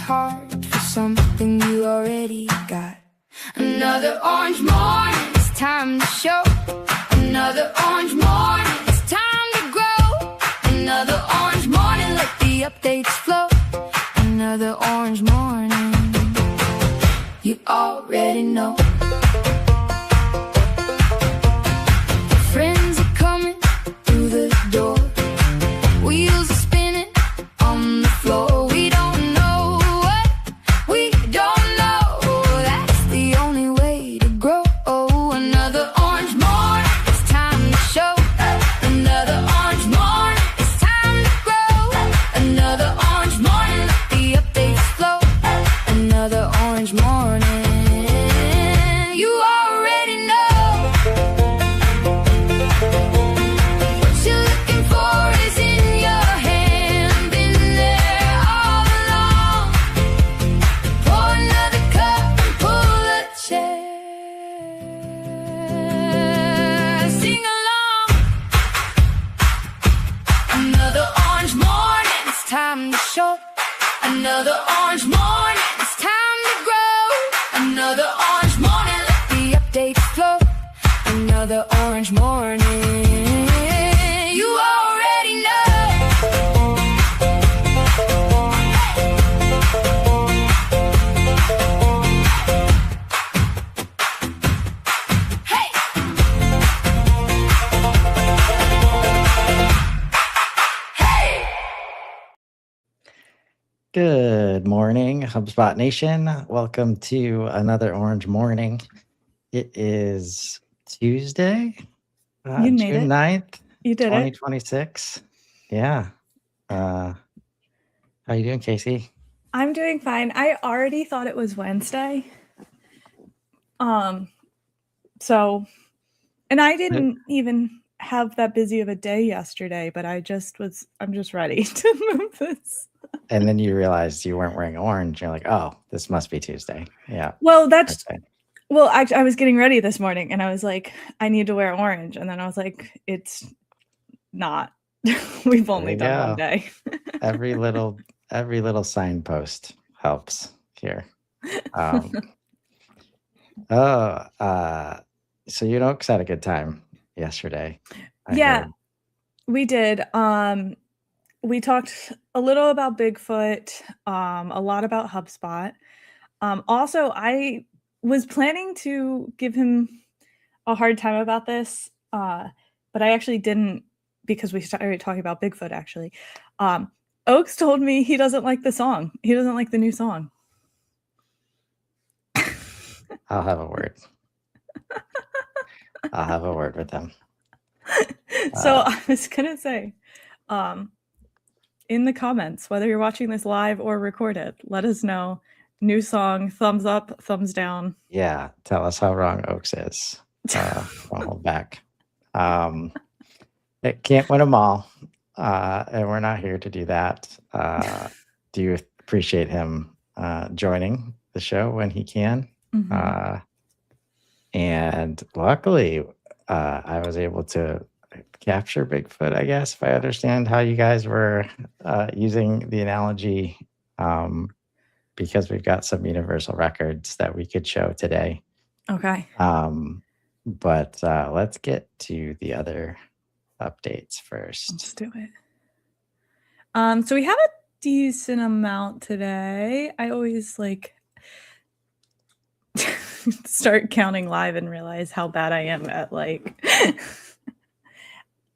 hard for something you already got. Another orange morning, it's time to show. Another orange morning, it's time to grow. Another orange morning, let the updates flow. Another orange morning, you already know. Friends are coming through the door. Wheels are spinning on the floor. We don't know what we don't know. That's the only way to grow. Another orange morning, it's time to show. Another orange morning, it's time to grow. Another orange morning, let the updates flow. Another orange morning, you already know. What you're looking for is in your hand. Been there all along. Pour another cup and pull a chair. Sing along. Another orange morning, it's time to show. Another orange morning, it's time to grow. Another orange morning, let the updates flow. Another orange morning, you already know. Hey! Hey! Good morning, HubSpot Nation. Welcome to another Orange Morning. It is Tuesday, You made June it. 9th, You did it. 2026. Yeah. How you doing, Casey? I'm doing fine. I already thought it was Wednesday. So, and I didn't even have that busy of a day yesterday, but I'm just ready to move this. And then you realized you weren't wearing orange. You're like, oh, this must be Tuesday. Yeah. Well, Okay. I was getting ready this morning and I was like, I need to wear orange. And then I was like, it's not. We've only There you done one go. day. Every little signpost helps here. So you know, had a good time yesterday. I Yeah, heard. we did. We talked a little about Bigfoot, a lot about HubSpot. Also, I was planning to give him a hard time about this, but I actually didn't because we started talking about Bigfoot, actually. Oaks told me he doesn't like the song. He doesn't like the new song. I'll have a word. I'll have a word with them. So I was going to say, in the comments, whether you're watching this live or recorded, let us know. New song, thumbs up, thumbs down. Yeah, tell us how wrong Oaks is. I'll hold back. It can't win them all, and we're not here to do that. Do you appreciate him joining the show when he can? Mhm. And luckily, I was able to capture Bigfoot, I guess, if I understand how you guys were using the analogy, because we've got some universal records that we could show today. Okay. But let's get to the other updates first. Let's do it. So we have a decent amount today. I always like start counting live and realize how bad I am at like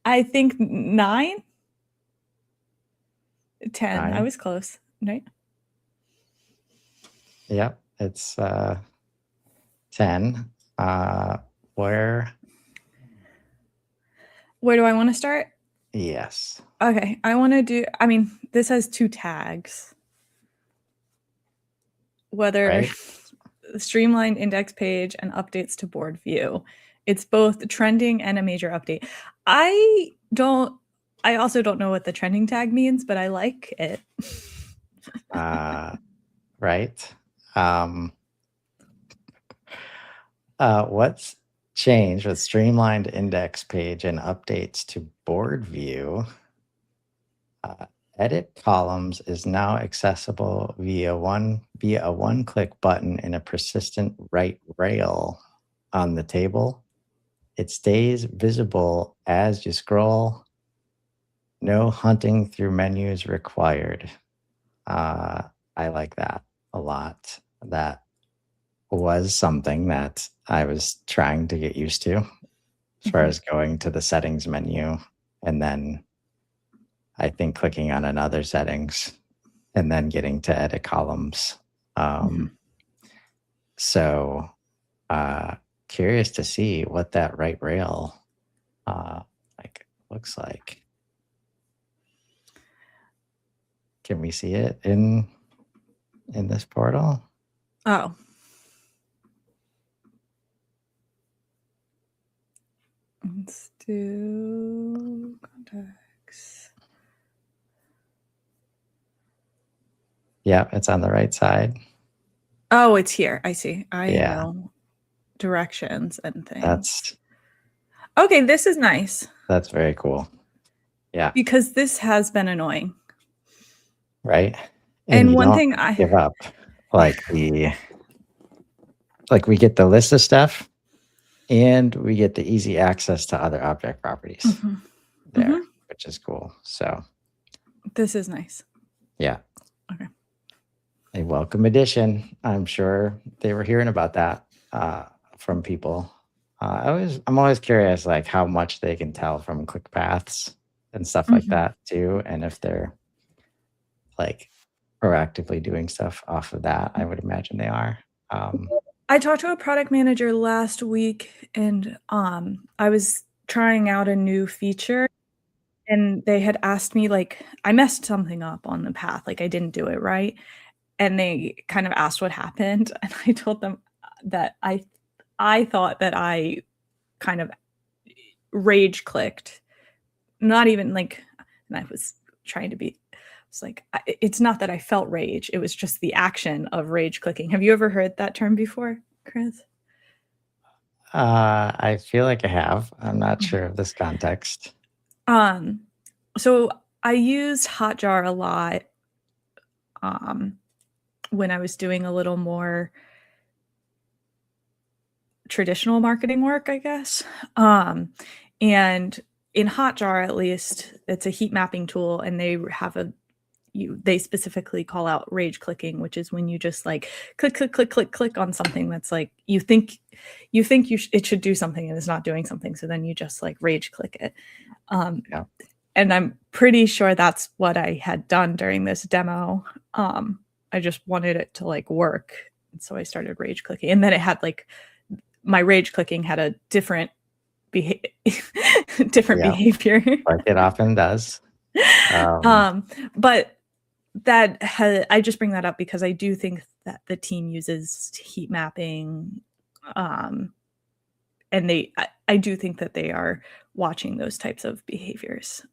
I think 9, 10. 9. I was close, right? Yep, it's 10. Where do I want to start? Yes. Okay, I want to do, I mean, this has 2 tags. Whether Right. streamlined index page and updates to board view. It's both trending and a major update. I also don't know what the trending tag means, but I like it. Right. What's changed with streamlined index page and updates to board view Edit columns is now accessible via a one-click button in a persistent right rail on the table. It stays visible as you scroll. No hunting through menus required. I like that a lot. That was something that I was trying to get used to, as far as going to the settings menu and then I think clicking on another settings and then getting to edit columns. So curious to see what that right rail like looks like. Can we see it in this portal? Oh. Let's do contacts. Yeah, it's on the right side. Oh, it's here. I see. Yeah. know directions and things. That's Okay, this is nice that's very cool. Yeah, because this has been annoying. right. And you one don't thing I give up like we get the list of stuff and we get the easy access to other object properties there, which is cool. So this is nice. yeah. Okay. A welcome addition. I'm sure they were hearing about that from people. I'm always curious, like how much they can tell from click paths and stuff like that too, and if they're like proactively doing stuff off of that. I would imagine they are. I talked to a product manager last week, and I was trying out a new feature, and they had asked me, like, I messed something up on the path, like I didn't do it right, and they kind of asked what happened, and I told them that I thought that I kind of rage clicked, not even like, and I was trying to be, it's like, it's not that I felt rage, it was just the action of rage clicking. Have you ever heard that term before, Chris? I feel like I have. I'm not sure of this context. So I used Hotjar a lot when I was doing a little more traditional marketing work, I guess. And in Hotjar, at least, it's a heat mapping tool, and they have they specifically call out rage clicking, which is when you just like click on something that's like you think it should do something and it's not doing something, so then you just like rage click it. Yeah. And I'm pretty sure that's what I had done during this demo. I just wanted it to like work, and so I started rage clicking, and then it had like my rage clicking had a different behavior, like it often does. But I just bring that up because I do think that the team uses heat mapping, and I do think that they are watching those types of behaviors.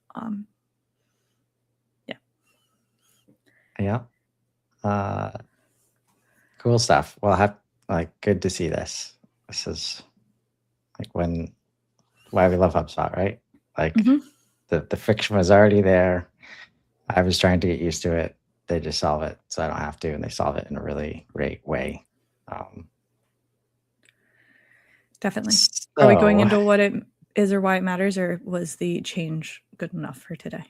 Yeah. Cool stuff. Well, good to see this. This is like why we love HubSpot, right? Like the friction was already there. I was trying to get used to it. They just solve it so I don't have to, and they solve it in a really great way. Definitely. Are we going into what it is or why it matters, or was the change good enough for today?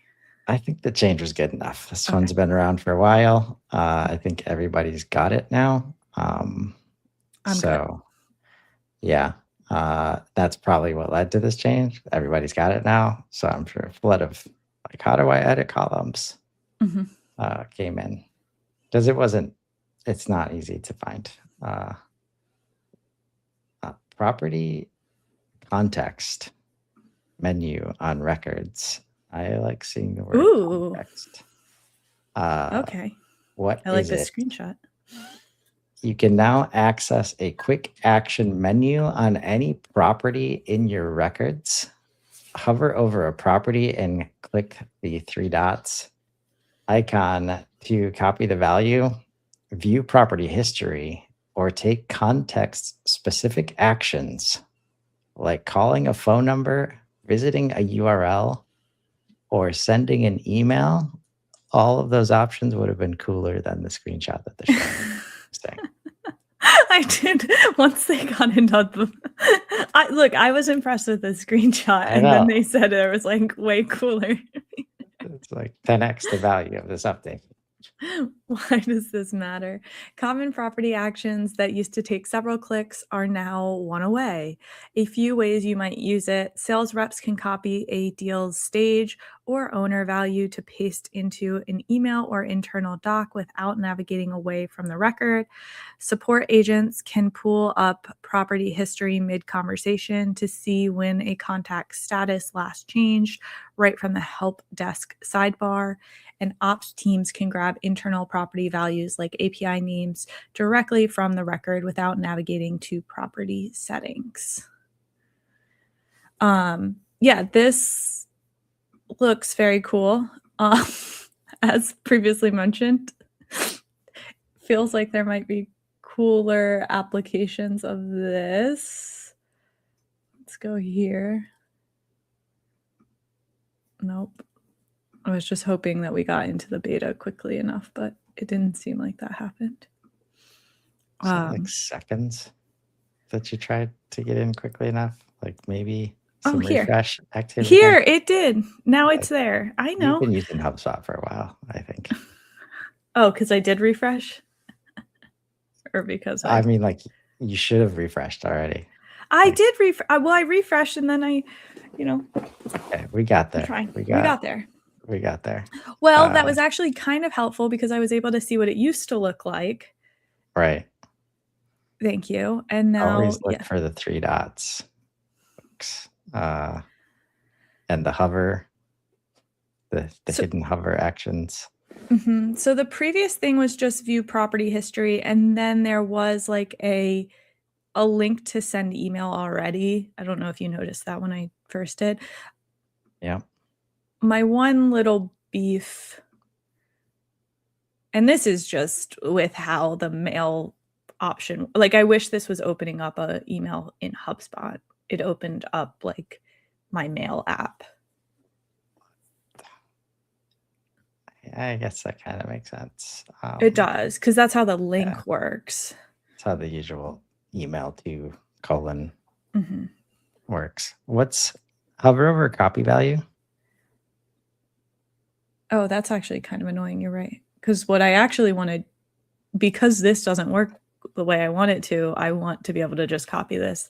I think the change was good enough. This one's been around for a while. I think everybody's got it now. So yeah, that's probably what led to this change. Everybody's got it now. So I'm sure a flood of like, how do I edit columns came in, because it's not easy to find. Property context menu on records. I like seeing the word context. Okay. What I like is this it? screenshot. You can now access a quick action menu on any property in your records. Hover over a property and click the 3 dots icon to copy the value, view property history, or take context-specific actions like calling a phone number, visiting a URL, or sending an email all of those options would have been cooler than the screenshot that they're showing. Saying. I did once they got into the I was impressed with the screenshot, I and then know. they said it was, like, way cooler. It's like 10x the value of this update. Why does this matter? Common property actions that used to take several clicks are now one away. A few ways you might use it: sales reps can copy a deal's stage or owner value to paste into an email or internal doc without navigating away from the record. Support agents can pull up property history mid-conversation to see when a contact's status last changed right from the help desk sidebar. And ops teams can grab internal property values like API names directly from the record without navigating to property settings. Yeah, this looks very cool. As previously mentioned, feels like there might be cooler applications of this. Let's go here. Nope. I was just hoping that we got into the beta quickly enough, but it didn't seem like that happened. Is it like seconds that you tried to get in quickly enough? Like maybe some here. refresh activity? Here, it did. Now it's there. I know. You've been using HubSpot for a while, I think. Oh, because I did refresh? Or because I mean, like, you should have refreshed already. I did refresh. Well, I refreshed and then I, Okay, we got there. We got there. We got there. Well, that was actually kind of helpful because I was able to see what it used to look like. Right. Thank you. And now, always look for the 3 dots. And the hover, the hidden hover actions. Mm-hmm. So the previous thing was just view property history, and then there was like a link to send email already. I don't know if you noticed that when I first did. Yeah. My one little beef, and this is just with how the mail option, like I wish this was opening up a email in HubSpot. It opened up like my mail app. I guess that kind of makes sense. It does, because that's how the link works. That's how the usual email to colon Mm-hmm. works. What's hover over copy value? Oh, that's actually kind of annoying. You're right. Because what I actually wanted, because this doesn't work the way I want it to, I want to be able to just copy this.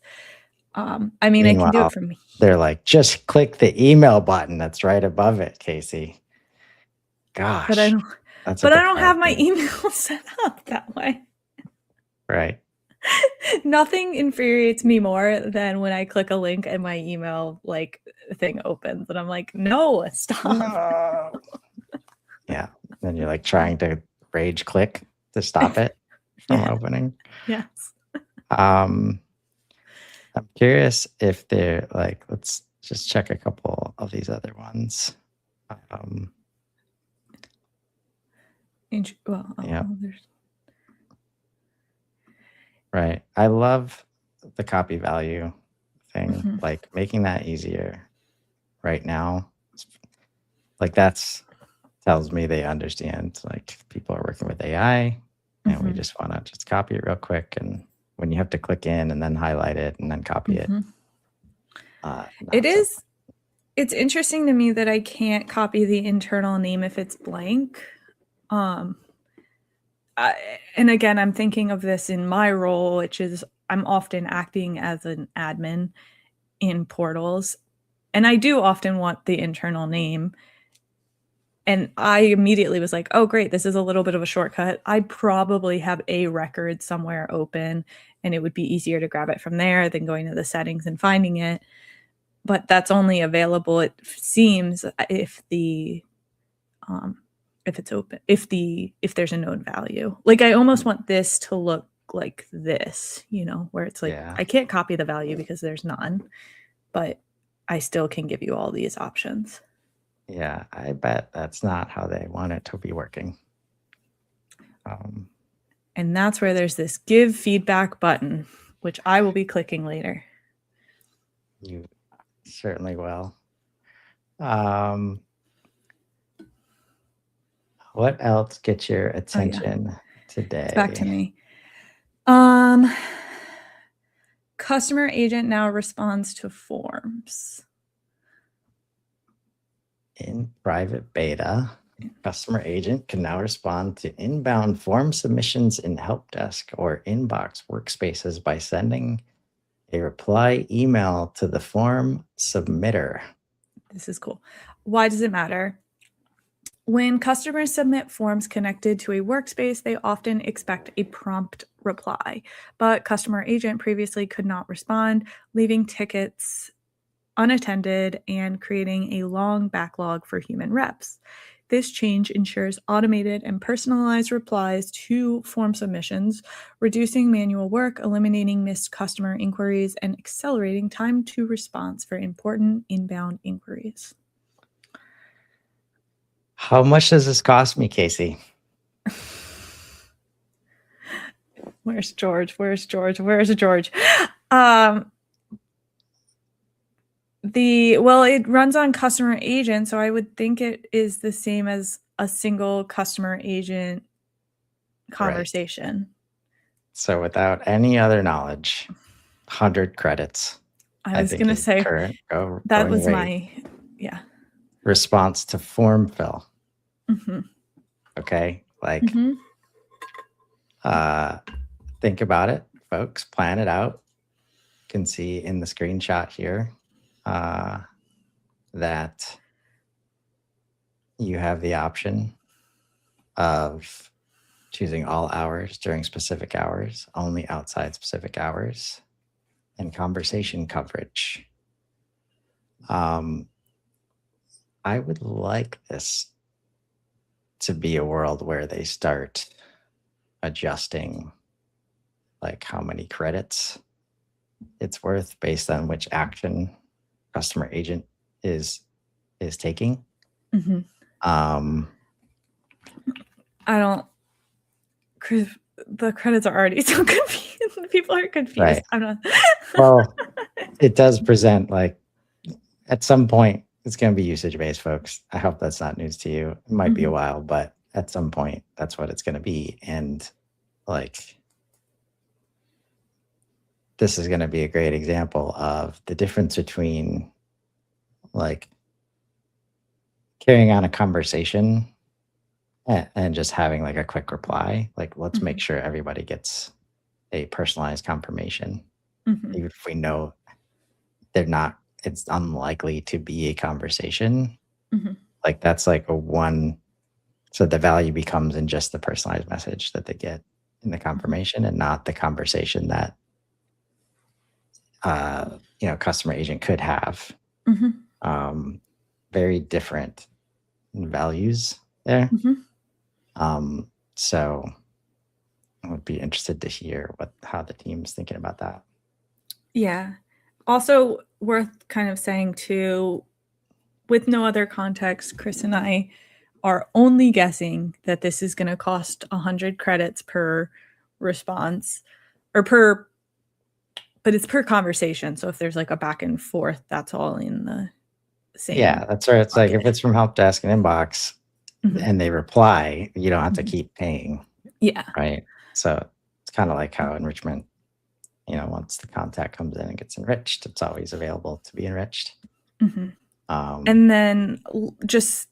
I mean, I can do it from here. They're like, just click the email button that's right above it, Casey. Gosh. But I don't have my email set up that way. Right. Nothing infuriates me more than when I click a link and my email like thing opens and I'm like, no, stop. No. Yeah. Then you're like trying to rage click to stop it from opening. Yes. I'm curious if they're like, let's just check a couple of these other ones. Right. I love the copy value thing, Mm-hmm. like making that easier right now. Like that's tells me they understand, like people are working with AI and we just want to just copy it real quick. And when you have to click in and then highlight it and then copy it. It's interesting to me that I can't copy the internal name if it's blank. And again, I'm thinking of this in my role, which is I'm often acting as an admin in portals. And I do often want the internal name. And I immediately was like, oh, great, this is a little bit of a shortcut. I probably have a record somewhere open, and it would be easier to grab it from there than going to the settings and finding it. But that's only available, it seems, if it's open, if there's a known value. Like I almost want this to look like this, where it's like, I can't copy the value because there's none, but I still can give you all these options. Yeah, I bet that's not how they want it to be working. And that's where there's this give feedback button, which I will be clicking later. You certainly will. What else gets your Oh, yeah. attention today? It's back to me. Customer agent now responds to forms. In private beta, customer agent can now respond to inbound form submissions in help desk or inbox workspaces by sending a reply email to the form submitter. This is cool. Why does it matter? When customers submit forms connected to a workspace, they often expect a prompt reply, but customer agent previously could not respond, leaving tickets unattended and creating a long backlog for human reps. This change ensures automated and personalized replies to form submissions, reducing manual work, eliminating missed customer inquiries, and accelerating time to response for important inbound inquiries. How much does this cost me, Casey? Where's George? Where's George? Where's George? It runs on customer agent, so I would think it is the same as a single customer agent conversation. Right. So without any other knowledge, 100 credits. I was going to say that was my response to form fill. Mm-hmm. Okay, like think about it, folks. Plan it out. You can see in the screenshot here that you have the option of choosing all hours during specific hours, only outside specific hours, and conversation coverage. I would like this to be a world where they start adjusting like how many credits it's worth based on which action customer agent is taking. Mm-hmm. The credits are already so confused. People are confused. Right. I'm not. Well, it does present like at some point it's going to be usage based, folks. I hope that's not news to you. It might be a while, but at some point that's what it's going to be. And like, this is going to be a great example of the difference between like carrying on a conversation and just having like a quick reply. Like, let's make sure everybody gets a personalized confirmation. Even if we know it's unlikely to be a conversation. Like that's like so the value becomes in just the personalized message that they get in the confirmation and not the conversation that customer agent could have. Very different values there. So I would be interested to hear how the team's thinking about that. Yeah. Also worth kind of saying too, with no other context, Chris and I are only guessing that this is going to cost 100 credits per response but it's per conversation. So if there's like a back and forth, that's all in the same. Yeah, that's right. It's like if it's from help desk and inbox and they reply, you don't have to keep paying. Yeah. Right. So it's kind of like how enrichment, once the contact comes in and gets enriched, it's always available to be enriched. And then just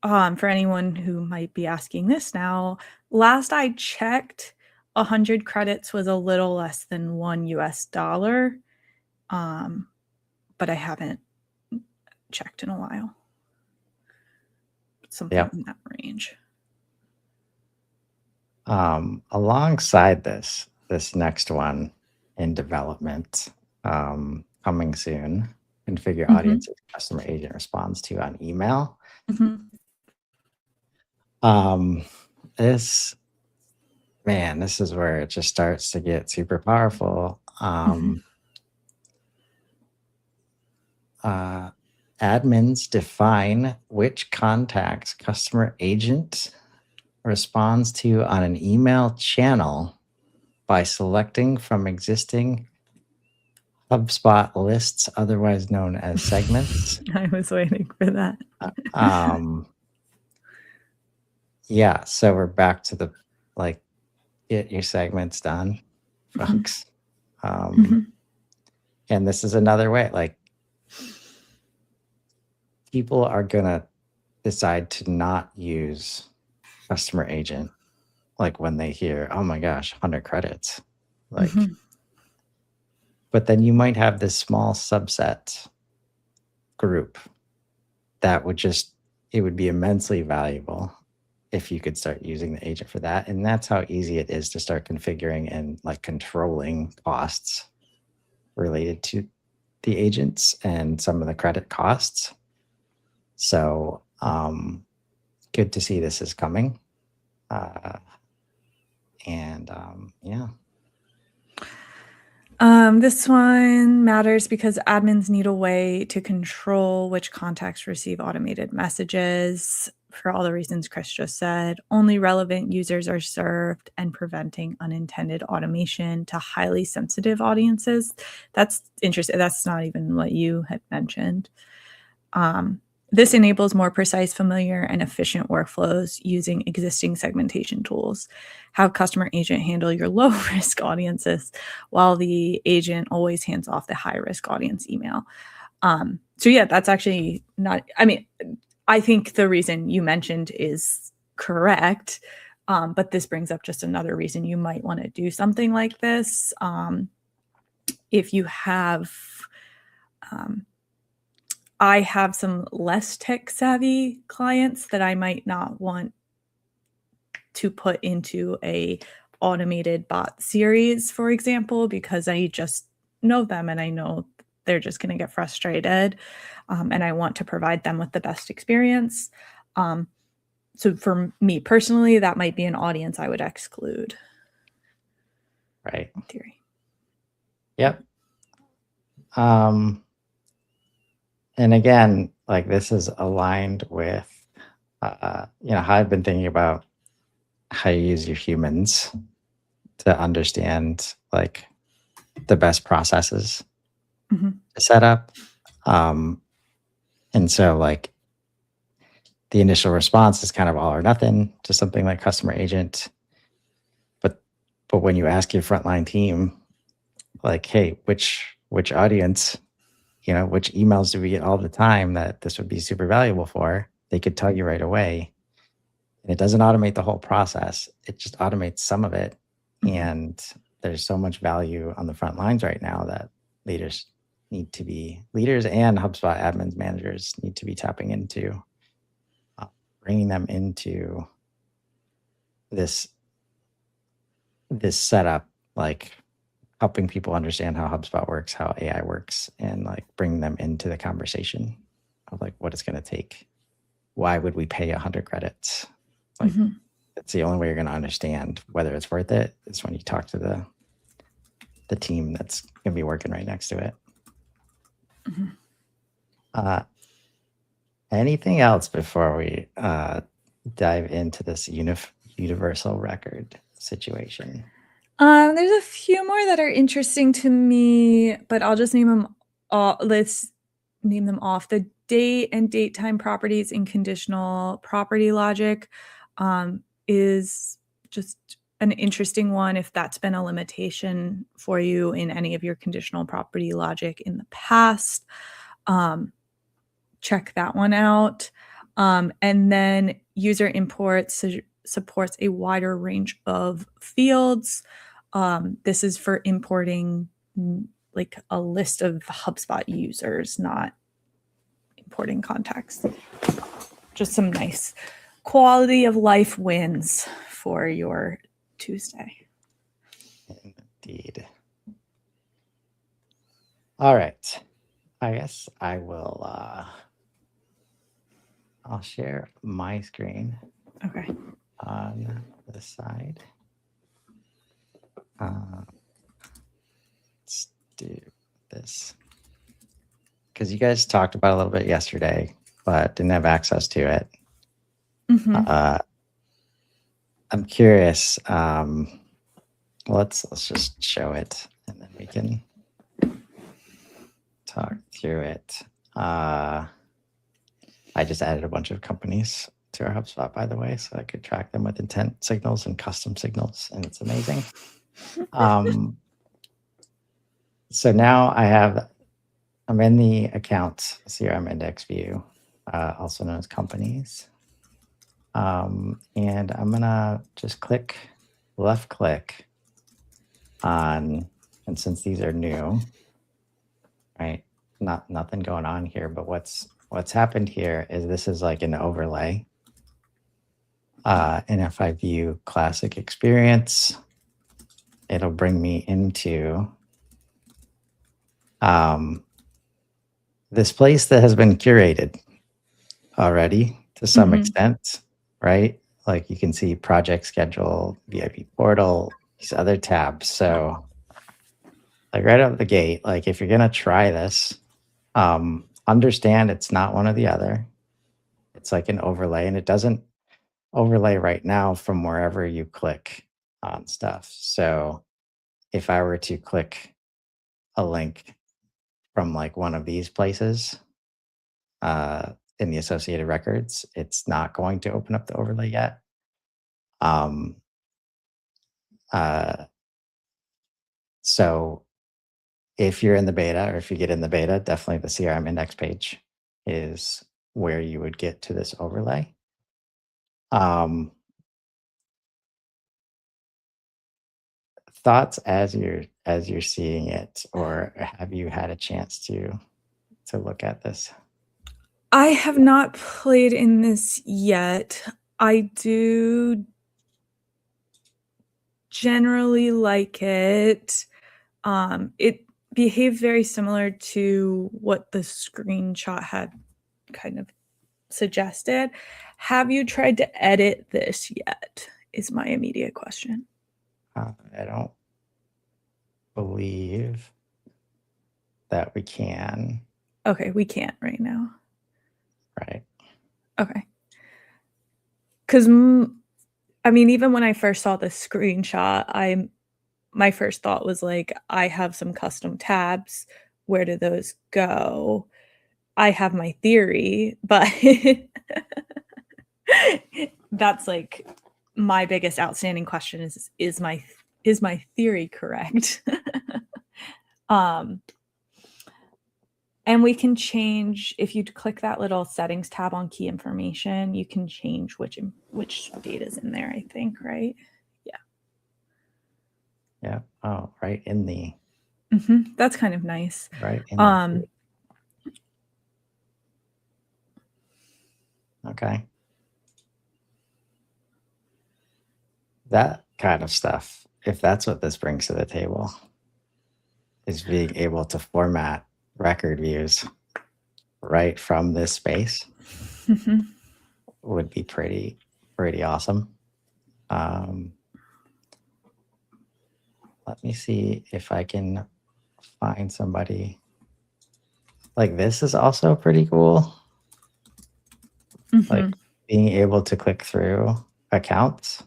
for anyone who might be asking this now, last I checked, 100 credits was a little less than $1, but I haven't checked in a while. Something in that range. Alongside this next one in development, coming soon, configure audiences customer agent responds to on email. This is where it just starts to get super powerful. Admins define which contacts customer agent responds to on an email channel by selecting from existing HubSpot lists, otherwise known as segments. I was waiting for that. Yeah, so we're back to the like get your segments done, folks. Mhm. And this is another way. Like people are gonna decide to not use customer agent like when they hear, oh my gosh, 100 credits. Like, Mhm. but then you might have this small subset group that would just, it would be immensely valuable if you could start using the agent for that. And that's how easy it is to start configuring and like controlling costs related to the agents and some of the credit costs. So good to see this is coming. Yeah. This one matters because admins need a way to control which contacts receive automated messages for all the reasons Chris just said. Only relevant users are served and preventing unintended automation to highly sensitive audiences. That's interesting. That's not even what you had mentioned. This enables more precise, familiar, and efficient workflows using existing segmentation tools. Have customer agent handle your low-risk audiences while the agent always hands off the high-risk audience email. So yeah, that's actually not, I mean, I think the reason you mentioned is correct, but this brings up just another reason you might want to do something like this. If you have I have some less tech savvy clients that I might not want to put into a automated bot series, for example, because I just know them and I know they're just going to get frustrated, and I want to provide them with the best experience. So for me personally, that might be an audience I would exclude. Right. In theory. Yep. And again, like this is aligned with, how I've been thinking about how you use your humans to understand like the best processes to set up. And so like the initial response is kind of all or nothing to something like customer agent. But when you ask your frontline team, like, hey, which audience, which emails do we get all the time that this would be super valuable for, they could tell you right away. And it doesn't automate the whole process. It just automates some of it. And there's so much value on the front lines right now that leaders and HubSpot admins, managers need to be tapping into, bringing them into this setup, like helping people understand how HubSpot works, how AI works, and like bring them into the conversation of like what it's going to take. Why would we pay 100 credits? Like it's the only way you're going to understand whether it's worth it is when you talk to the team that's going to be working right next to it. Anything else before we dive into this universal record situation? There's a few more that are interesting to me, but I'll just name them all. Let's name them off. The date and date time properties in conditional property logic is just an interesting one if that's been a limitation for you in any of your conditional property logic in the past. Check that one out. And then user imports supports a wider range of fields. This is for importing like a list of HubSpot users, not importing contacts. Just some nice quality of life wins for your Tuesday. Indeed. All right. I guess I will, I'll share my screen. Okay. On the side. Let's do this. Because you guys talked about it a little bit yesterday, but didn't have access to it. I'm curious. Let's just show it and then we can talk through it. I just added a bunch of companies to our HubSpot, by the way, so I could track them with intent signals and custom signals, and it's amazing. So now I'm in the account CRM index view, also known as companies. And I'm gonna just left click on, and since these are new, right? Nothing going on here, but what's happened here is this is like an overlay. And if I view classic experience, it'll bring me into this place that has been curated already to some extent, right? Like you can see project schedule, VIP portal, these other tabs. So like right out of the gate, like if you're gonna try this, understand it's not one or the other. It's like an overlay, and it doesn't overlay right now from wherever you click on stuff. So if I were to click a link from like one of these places in the associated records, it's not going to open up the overlay yet. So if you're in the beta, or if you get in the beta, definitely the CRM index page is where you would get to this overlay. Thoughts as you're seeing it, or have you had a chance to look at this? I have not played in this yet. I do generally like it. It behaved very similar to what the screenshot had kind of suggested. Have you tried to edit this yet? Is my immediate question. I don't believe that we can. Okay, we can't right now. Right. Okay. Because, I mean, even when I first saw the screenshot, my first thought was like, I have some custom tabs. Where do those go? I have my theory, but that's like my biggest outstanding question is my theory correct? And we can change, if you click that little settings tab on key information, you can change which data is in there, I think, right? Yeah. Yeah. Oh, right in the. That's kind of nice. Right in the. Okay. That kind of stuff, if that's what this brings to the table, is being able to format record views right from this space, would be pretty awesome. Let me see if I can find somebody. Like this is also pretty cool. Like being able to click through accounts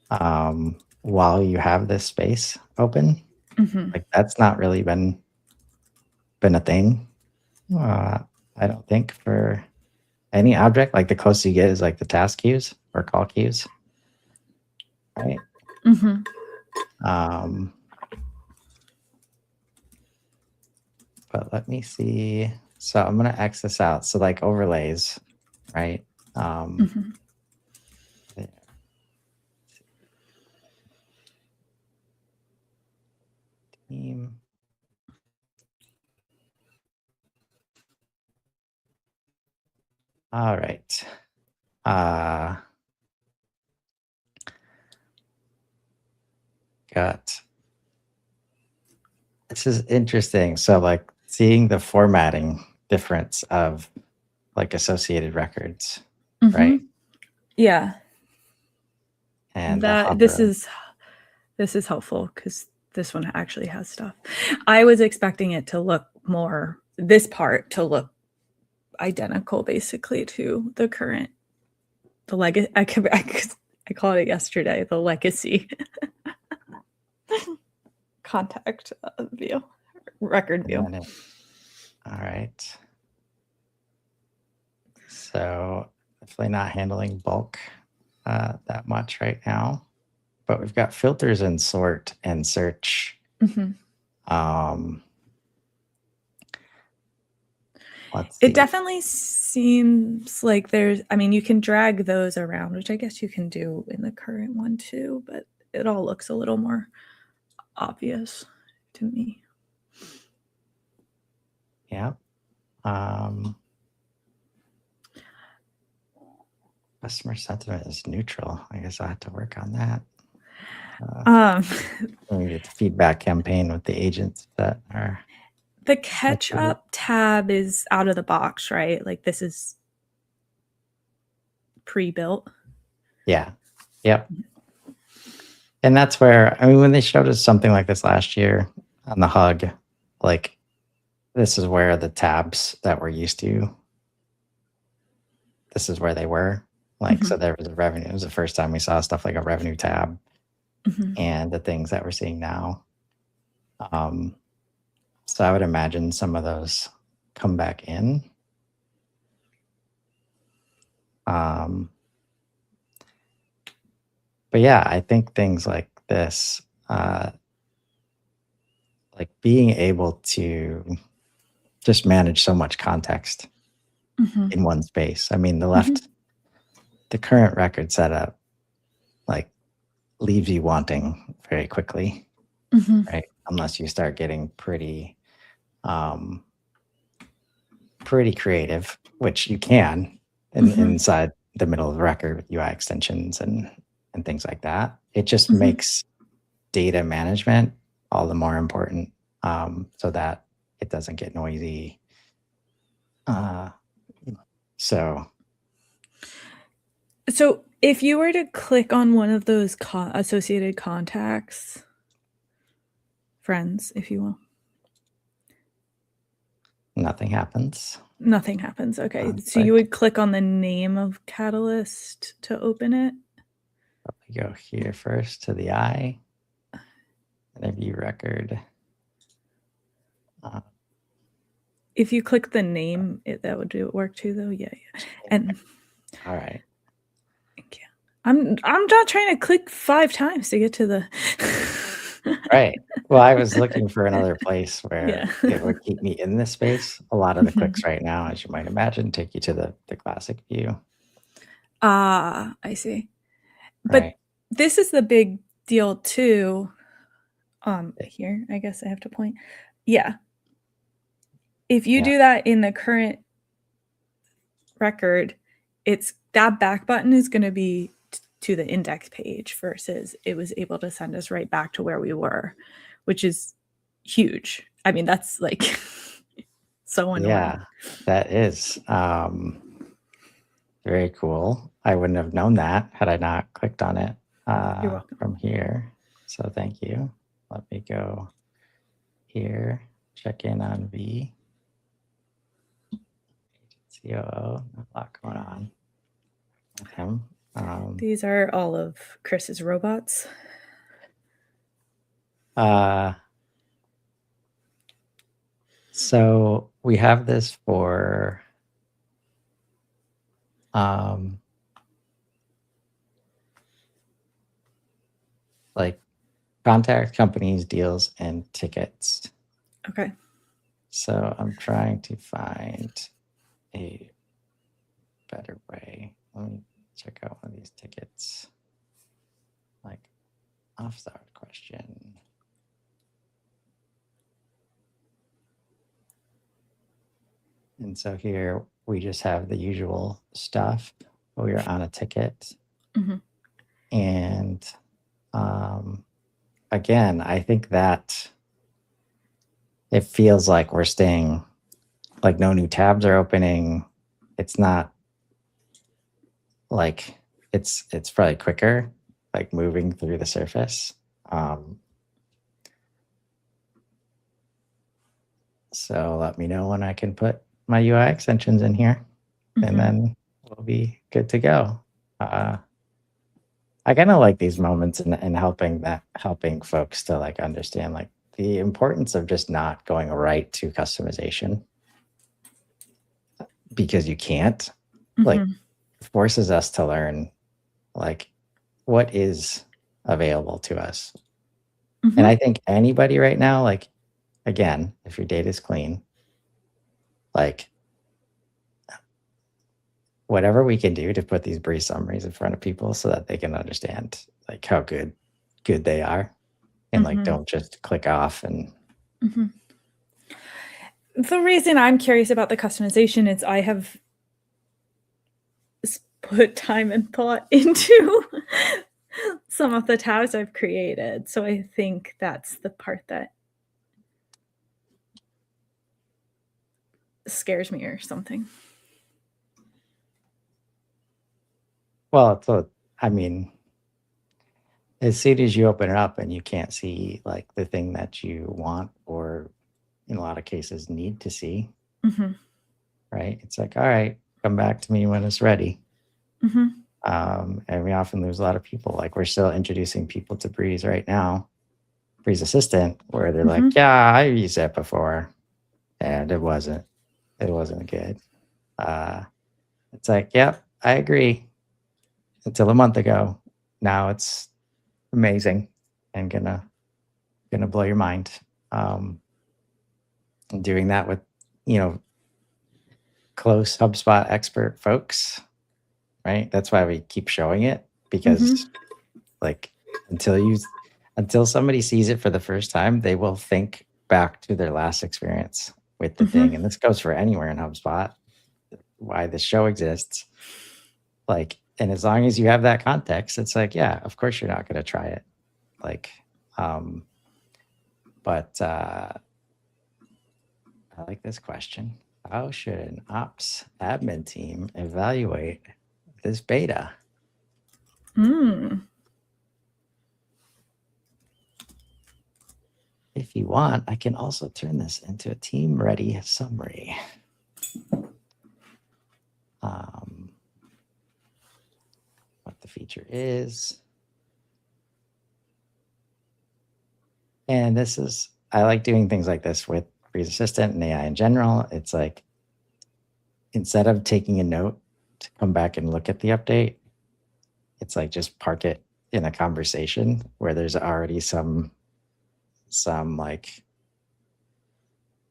while you have this space open. Like that's not really been a thing. I don't think for any object. Like the closest you get is like the task queues or call queues, right? But let me see. So I'm gonna X this out. So like overlays, right? Team. All right. This is interesting. So like seeing the formatting difference of like associated records, right? Yeah. And this is helpful because this one actually has stuff. I was expecting it to look more, this part to look identical basically to the current, the legacy. I called it yesterday, the legacy contact view, record view. All right. So definitely not handling bulk that much right now. But we've got filters and sort and search. Mhm. Let's It see. definitely seems like I mean, you can drag those around, which I guess you can do in the current one too, but it all looks a little more obvious to me. Yeah. Customer sentiment is neutral. I guess I have to work on that. We get the feedback campaign with the agents that are. The catch up tab is out of the box, right? Like this is pre-built. Yeah. Yep. And that's where, I mean, when they showed us something like this last year on the Hug, like this is where the tabs that we're used to, this is where they were. Like, so there was a revenue. It was the first time we saw stuff like a revenue tab and the things that we're seeing now. So I would imagine some of those come back in. But yeah, I think things like this, like being able to just manage so much context in one space. I mean, the current record setup, like leaves you wanting very quickly, right? Unless you start getting pretty creative, which you can inside the middle of the record with UI extensions and things like that. It just makes data management all the more important, so that it doesn't get noisy. So if you were to click on one of those associated contacts, friends, if you will, nothing happens. Nothing happens. Okay. So you would click on the name of Catalyst to open it? Probably go here first to the eye and then view record. If you click the name, that would work too, though. Yeah. And all right. Thank you. I'm not trying to click 5 times to get to the. Right. Well, I was looking for another place where it would keep me in this space. A lot of the clicks right now, as you might imagine, take you to the classic view. I see. Right. But this is the big deal too. Here, I guess I have to point. Yeah. If you do that in the current record, that back button is going to be to the index page versus it was able to send us right back to where we were, which is huge. I mean, that's like so annoying. Yeah, that is very cool. I wouldn't have known that had I not clicked on it from here. So thank you. Let me go here, check in on V. COO, a lot going on with him. These are all of Chris's robots. So we have this for like contact companies, deals, and tickets. Okay. So I'm trying to find a better way. Let me check out one of these tickets. Like off-start question. And so here we just have the usual stuff. We are on a ticket. And again, I think that it feels like we're staying, like no new tabs are opening. It's not like it's probably quicker, like moving through the surface. So let me know when I can put my UI extensions in here, and then we'll be good to go. I kind of like these moments in helping folks to like understand like the importance of just not going right to customization, because you can't. like Mhm. forces us to learn like what is available to us. And Mhm. I think anybody right now, like again, if your data is clean, like whatever we can do to put these brief summaries in front of people so that they can understand like how good they are and like Mhm. don't just click off and Mhm. The reason I'm curious about the customization is I have put time and thought into some of the tabs I've created, so I think that's the part that scares me or something. well, so I mean, as soon as you open it up and you can't see like the thing that you want or in a lot of cases need to see, Mhm. right? It's like, all right, come back to me when it's ready. Mhm. And we often lose a lot of people. Like we're still introducing people to Breeze right now, Breeze Assistant, where they're like, Mhm. yeah, I used that before, and it wasn't good. It's like, yep, I agree. Until a month ago, now it's amazing and gonna blow your mind. Um, and doing that with you know close HubSpot expert folks, right? That's why we keep showing it because Mhm. like until you until somebody sees it for the first time, they will think back to their last experience with the thing. Mhm. And this goes for anywhere in HubSpot, why the show exists. Like, and as long as you have that context, it's like, yeah, of course you're not going to try it. Like, um, but I like this question. How should an ops admin team evaluate this beta? Mm. If you want, I can also turn this into a team ready summary. Um, what the feature is. And this is, I like doing things like this with Breeze Assistant and AI in general. It's like, instead of taking a note to come back and look at the update, it's like just park it in a conversation where there's already some like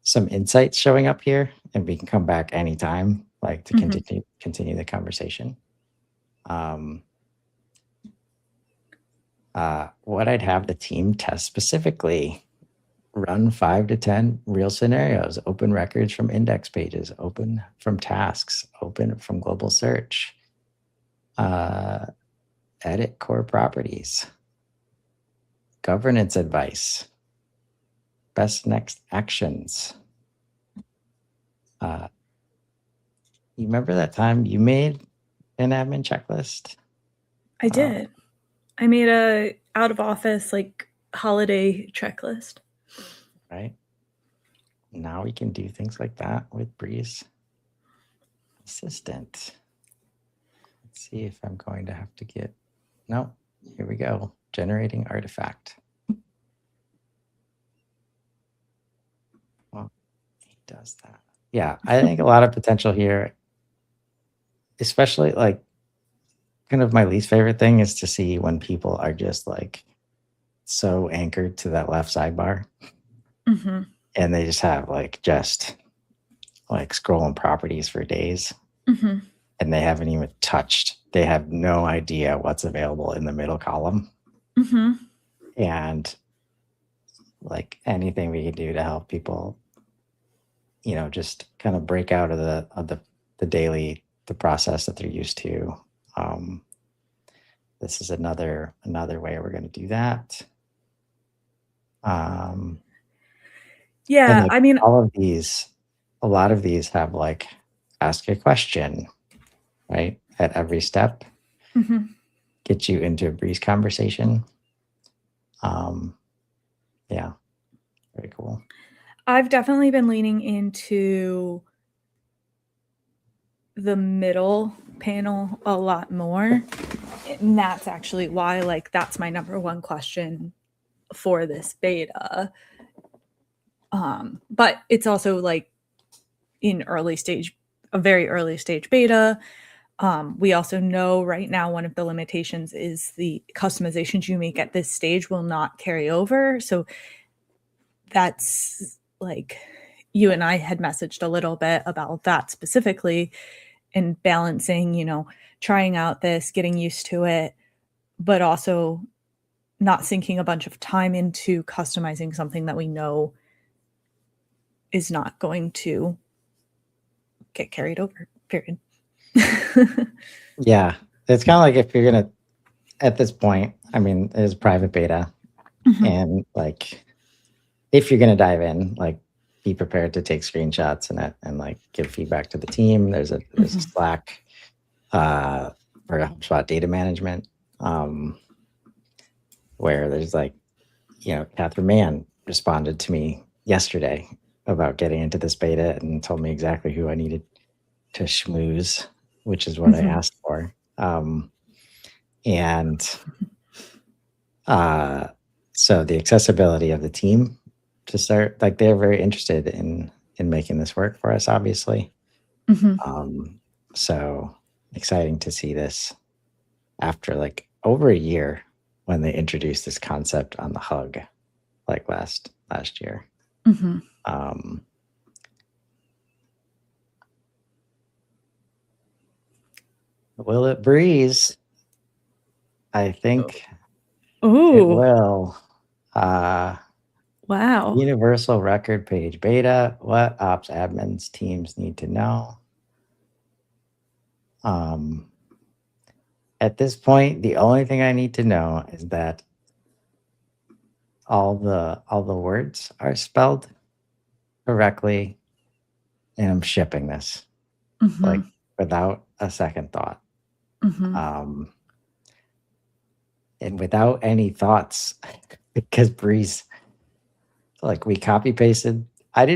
some insights showing up here and we can come back anytime like to Mhm. continue the conversation. Um, what I'd have the team test specifically: run 5 to 10 real scenarios, open records from index pages, open from tasks, open from global search, uh, edit core properties, governance advice, best next actions. You remember that time you made an admin checklist? I Uh, did. I made a out of office, like, holiday checklist. right? Now we can do things like that with Breeze Assistant. Let's see if I'm going to have to get, no, here we go. Generating artifact. Well, he does that. Yeah, I think a lot of potential here, especially like kind of my least favorite thing is to see when people are just like so anchored to that left sidebar Mhm. and they just have like just like scrolling properties for days Mhm. and they haven't even touched, they have no idea what's available in the middle column. Mhm. And like anything we can do to help people, just kind of break out of the daily, the process that they're used to. Um, this is another way we're going to do that. And Yeah, like I mean all of these, a lot of these have like ask a question, right? At every step, mhm. get you into a Breeze conversation. Um, yeah, very cool. I've definitely been leaning into the middle panel a lot more, and that's actually why, like, that's my number one question for this beta. But it's also, like, in a very early stage beta. We also know right now one of the limitations is the customizations you make at this stage will not carry over. So that's like you and I had messaged a little bit about that specifically and balancing, trying out this, getting used to it, but also not sinking a bunch of time into customizing something that we know is not going to get carried over, period. Yeah. It's kind of like if you're going to, at this point, I mean, it is private beta. And like, if you're going to dive in, like, be prepared to take screenshots and like give feedback to the team. There's a Slack for HubSpot data management where there's like, Catherine Mann responded to me yesterday about getting into this beta and told me exactly who I needed to schmooze, which is what I asked for. So the accessibility of the team to start, like, they're very interested in making this work for us, obviously. So exciting to see this after like over a year when they introduced this concept on the Hug, like last year. Will it breeze? I think it will. Wow. Universal record page beta. What ops admins teams need to know. At this point, the only thing I need to know is that all the words are spelled correctly, and I'm shipping this like without a second thought. And without any thoughts, because Breeze, like, we copy pasted. I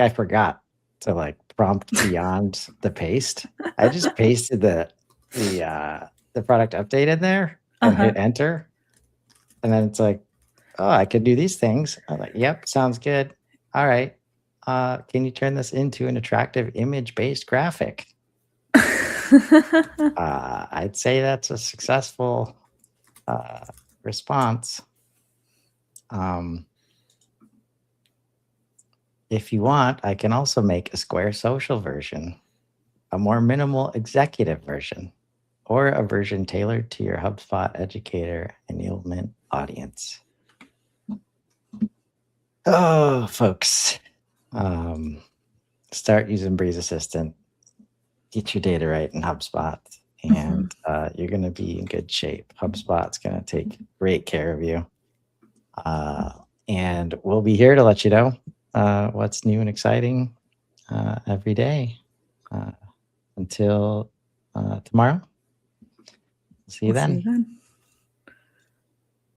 forgot to like prompt beyond the paste. I just pasted the product update in there and hit enter. And then it's like, oh, I could do these things. I'm like, yep, sounds good. All right. Can you turn this into an attractive image-based graphic? I'd say that's a successful response. If you want, I can also make a Square Social version, a more minimal executive version, or a version tailored to your HubSpot educator enablement audience. Oh, folks, start using Breeze Assistant. Get your data right in HubSpot, and you're going to be in good shape. HubSpot's going to take great care of you. And we'll be here to let you know what's new and exciting every day. Until tomorrow. See you then.